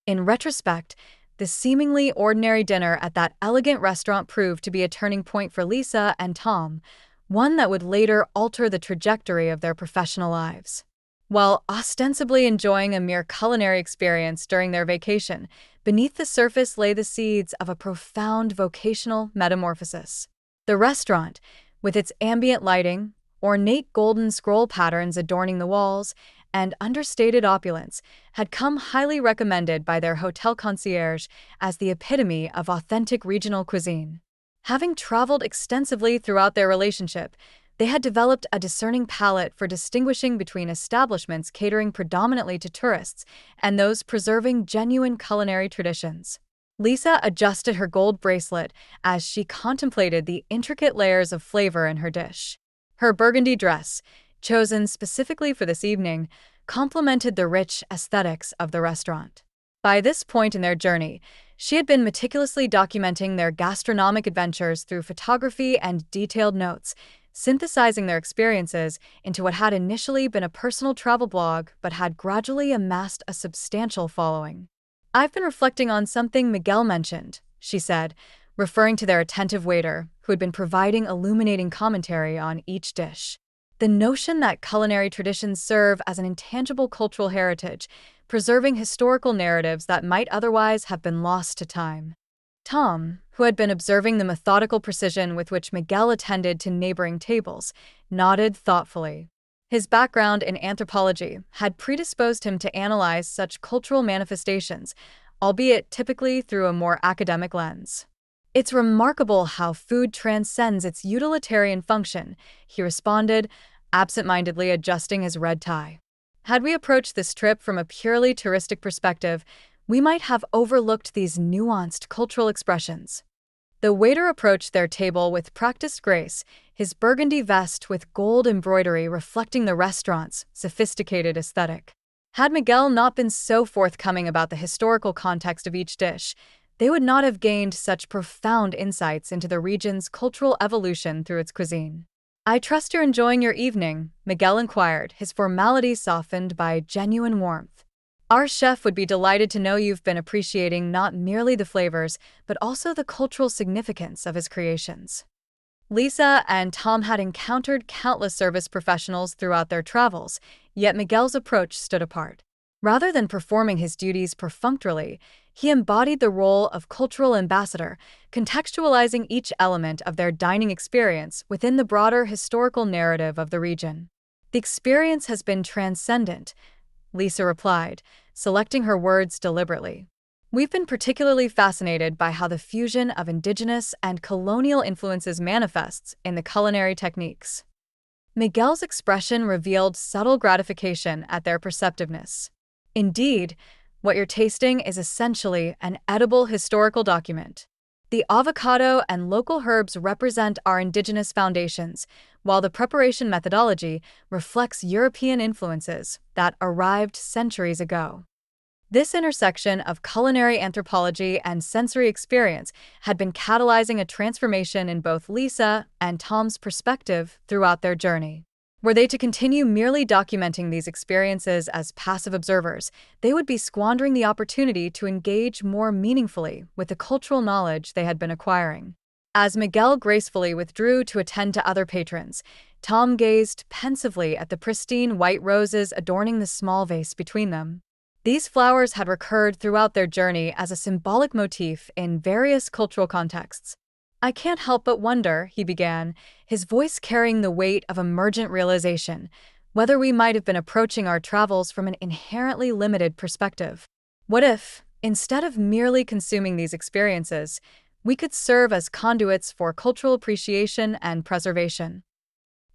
In retrospect, the seemingly ordinary dinner at that elegant restaurant proved to be a turning point for Lisa and Tom, one that would later alter the trajectory of their professional lives. While ostensibly enjoying a mere culinary experience during their vacation, beneath the surface lay the seeds of a profound vocational metamorphosis. The restaurant, with its ambient lighting, ornate golden scroll patterns adorning the walls, and understated opulence, had come highly recommended by their hotel concierge as the epitome of authentic regional cuisine. Having traveled extensively throughout their relationship, they had developed a discerning palate for distinguishing between establishments catering predominantly to tourists and those preserving genuine culinary traditions. Lisa adjusted her gold bracelet as she contemplated the intricate layers of flavor in her dish. Her burgundy dress, chosen specifically for this evening, complemented the rich aesthetics of the restaurant. By this point in their journey, she had been meticulously documenting their gastronomic adventures through photography and detailed notes, synthesizing their experiences into what had initially been a personal travel blog but had gradually amassed a substantial following. "I've been reflecting on something Miguel mentioned," she said, referring to their attentive waiter, who had been providing illuminating commentary on each dish. "The notion that culinary traditions serve as an intangible cultural heritage, preserving historical narratives that might otherwise have been lost to time." Tom, who had been observing the methodical precision with which Miguel attended to neighboring tables, nodded thoughtfully. His background in anthropology had predisposed him to analyze such cultural manifestations, albeit typically through a more academic lens. "It's remarkable how food transcends its utilitarian function," he responded, absent-mindedly adjusting his red tie. "Had we approached this trip from a purely touristic perspective, we might have overlooked these nuanced cultural expressions." The waiter approached their table with practiced grace, his burgundy vest with gold embroidery reflecting the restaurant's sophisticated aesthetic. Had Miguel not been so forthcoming about the historical context of each dish, they would not have gained such profound insights into the region's cultural evolution through its cuisine. "I trust you're enjoying your evening," Miguel inquired, his formality softened by genuine warmth. "Our chef would be delighted to know you've been appreciating not merely the flavors, but also the cultural significance of his creations." Lisa and Tom had encountered countless service professionals throughout their travels, yet Miguel's approach stood apart. Rather than performing his duties perfunctorily, he embodied the role of cultural ambassador, contextualizing each element of their dining experience within the broader historical narrative of the region. "The experience has been transcendent," Lisa replied, selecting her words deliberately. "We've been particularly fascinated by how the fusion of indigenous and colonial influences manifests in the culinary techniques." Miguel's expression revealed subtle gratification at their perceptiveness. "Indeed, what you're tasting is essentially an edible historical document. The avocado and local herbs represent our indigenous foundations, while the preparation methodology reflects European influences that arrived centuries ago." This intersection of culinary anthropology and sensory experience had been catalyzing a transformation in both Lisa and Tom's perspective throughout their journey. Were they to continue merely documenting these experiences as passive observers, they would be squandering the opportunity to engage more meaningfully with the cultural knowledge they had been acquiring. As Miguel gracefully withdrew to attend to other patrons, Tom gazed pensively at the pristine white roses adorning the small vase between them. These flowers had recurred throughout their journey as a symbolic motif in various cultural contexts. "I can't help but wonder," he began, his voice carrying the weight of emergent realization, "whether we might have been approaching our travels from an inherently limited perspective. What if, instead of merely consuming these experiences, we could serve as conduits for cultural appreciation and preservation?"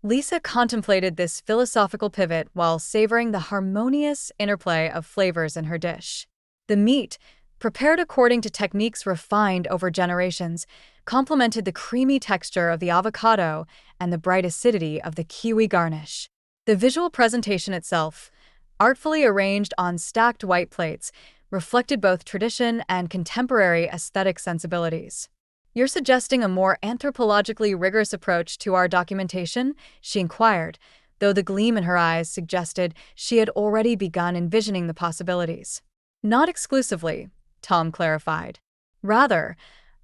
Lisa contemplated this philosophical pivot while savoring the harmonious interplay of flavors in her dish. The meat, prepared according to techniques refined over generations, complemented the creamy texture of the avocado and the bright acidity of the kiwi garnish. The visual presentation itself, artfully arranged on stacked white plates, reflected both tradition and contemporary aesthetic sensibilities. "You're suggesting a more anthropologically rigorous approach to our documentation?" she inquired, though the gleam in her eyes suggested she had already begun envisioning the possibilities. Not exclusively, Tom clarified. Rather,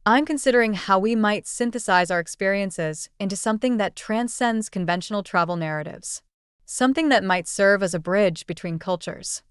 I'm considering how we might synthesize our experiences into something that transcends conventional travel narratives, something that might serve as a bridge between cultures.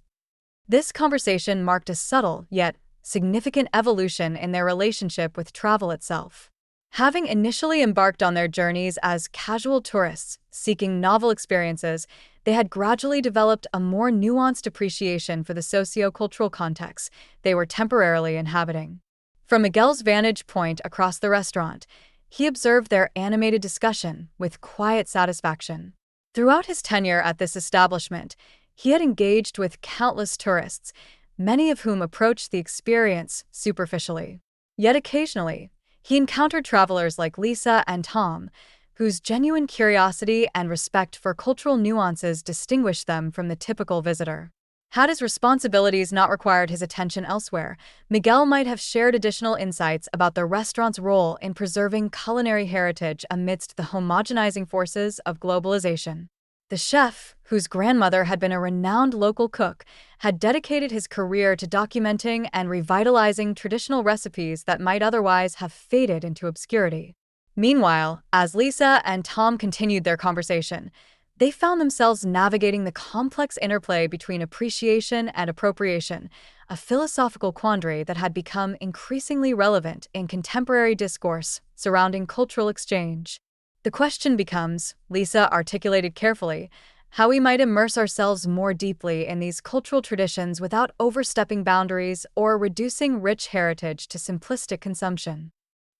This conversation marked a subtle, yet significant evolution in their relationship with travel itself. Having initially embarked on their journeys as casual tourists seeking novel experiences, they had gradually developed a more nuanced appreciation for the socio-cultural context they were temporarily inhabiting. From Miguel's vantage point across the restaurant, he observed their animated discussion with quiet satisfaction. Throughout his tenure at this establishment, he had engaged with countless tourists, many of whom approached the experience superficially. Yet occasionally, he encountered travelers like Lisa and Tom, whose genuine curiosity and respect for cultural nuances distinguished them from the typical visitor. Had his responsibilities not required his attention elsewhere, Miguel might have shared additional insights about the restaurant's role in preserving culinary heritage amidst the homogenizing forces of globalization. The chef, whose grandmother had been a renowned local cook, had dedicated his career to documenting and revitalizing traditional recipes that might otherwise have faded into obscurity. Meanwhile, as Lisa and Tom continued their conversation, they found themselves navigating the complex interplay between appreciation and appropriation, a philosophical quandary that had become increasingly relevant in contemporary discourse surrounding cultural exchange. The question becomes, Lisa articulated carefully, how we might immerse ourselves more deeply in these cultural traditions without overstepping boundaries or reducing rich heritage to simplistic consumption.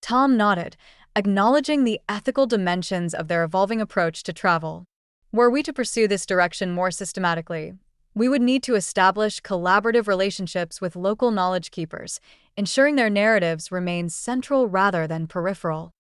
Tom nodded, acknowledging the ethical dimensions of their evolving approach to travel. Were we to pursue this direction more systematically, we would need to establish collaborative relationships with local knowledge keepers, ensuring their narratives remain central rather than peripheral.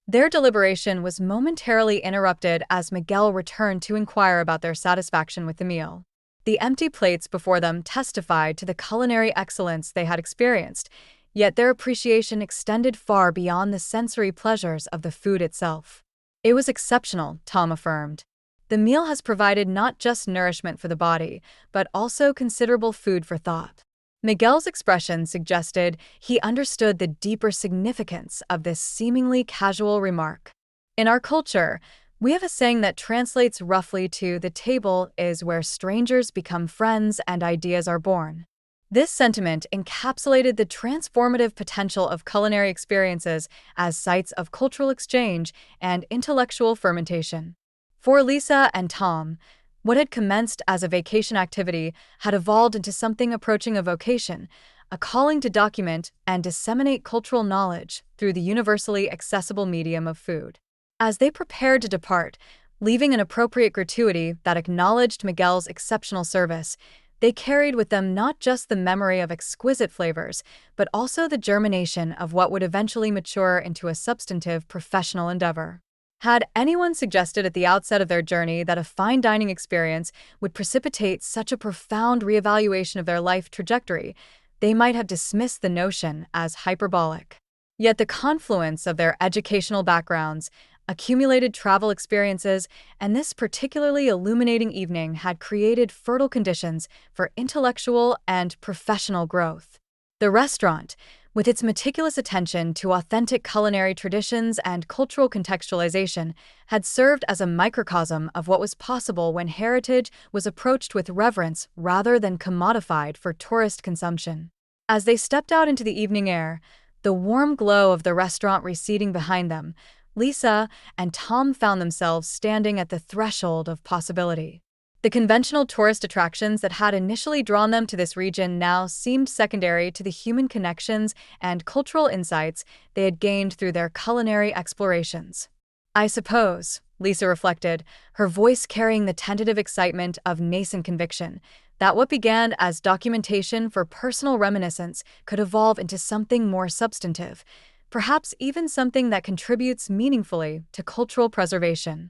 Their deliberation was momentarily interrupted as Miguel returned to inquire about their satisfaction with the meal. The empty plates before them testified to the culinary excellence they had experienced, yet their appreciation extended far beyond the sensory pleasures of the food itself. It was exceptional, Tom affirmed. The meal has provided not just nourishment for the body, but also considerable food for thought. Miguel's expression suggested he understood the deeper significance of this seemingly casual remark. In our culture, we have a saying that translates roughly to "the table is where strangers become friends and ideas are born." This sentiment encapsulated the transformative potential of culinary experiences as sites of cultural exchange and intellectual fermentation. For Lisa and Tom, what had commenced as a vacation activity had evolved into something approaching a vocation, a calling to document and disseminate cultural knowledge through the universally accessible medium of food. As they prepared to depart, leaving an appropriate gratuity that acknowledged Miguel's exceptional service, they carried with them not just the memory of exquisite flavors, but also the germination of what would eventually mature into a substantive professional endeavor. Had anyone suggested at the outset of their journey that a fine dining experience would precipitate such a profound reevaluation of their life trajectory, they might have dismissed the notion as hyperbolic. Yet the confluence of their educational backgrounds, accumulated travel experiences, and this particularly illuminating evening had created fertile conditions for intellectual and professional growth. The restaurant, with its meticulous attention to authentic culinary traditions and cultural contextualization, had served as a microcosm of what was possible when heritage was approached with reverence rather than commodified for tourist consumption. As they stepped out into the evening air, the warm glow of the restaurant receding behind them, Lisa and Tom found themselves standing at the threshold of possibility. The conventional tourist attractions that had initially drawn them to this region now seemed secondary to the human connections and cultural insights they had gained through their culinary explorations. I suppose, Lisa reflected, her voice carrying the tentative excitement of nascent conviction, that what began as documentation for personal reminiscence could evolve into something more substantive, perhaps even something that contributes meaningfully to cultural preservation.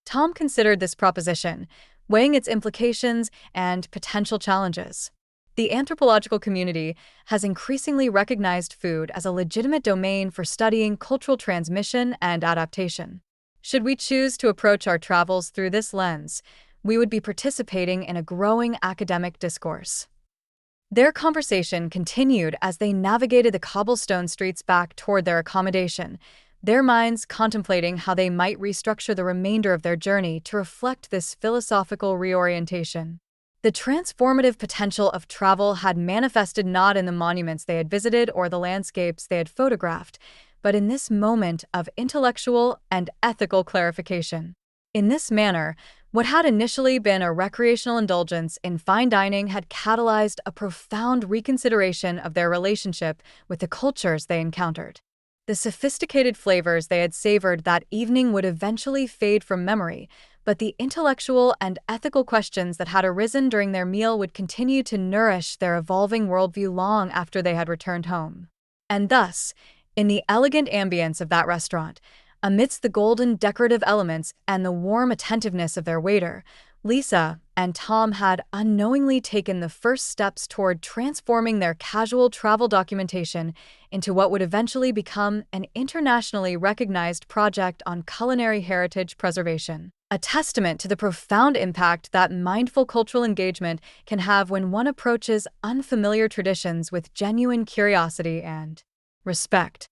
Tom considered this proposition, weighing its implications and potential challenges. The anthropological community has increasingly recognized food as a legitimate domain for studying cultural transmission and adaptation. Should we choose to approach our travels through this lens, we would be participating in a growing academic discourse. Their conversation continued as they navigated the cobblestone streets back toward their accommodation, their minds contemplating how they might restructure the remainder of their journey to reflect this philosophical reorientation. The transformative potential of travel had manifested not in the monuments they had visited or the landscapes they had photographed, but in this moment of intellectual and ethical clarification. In this manner, what had initially been a recreational indulgence in fine dining had catalyzed a profound reconsideration of their relationship with the cultures they encountered. The sophisticated flavors they had savored that evening would eventually fade from memory, but the intellectual and ethical questions that had arisen during their meal would continue to nourish their evolving worldview long after they had returned home. And thus, in the elegant ambience of that restaurant, amidst the golden decorative elements and the warm attentiveness of their waiter, Lisa and Tom had unknowingly taken the first steps toward transforming their casual travel documentation into what would eventually become an internationally recognized project on culinary heritage preservation, a testament to the profound impact that mindful cultural engagement can have when one approaches unfamiliar traditions with genuine curiosity and respect.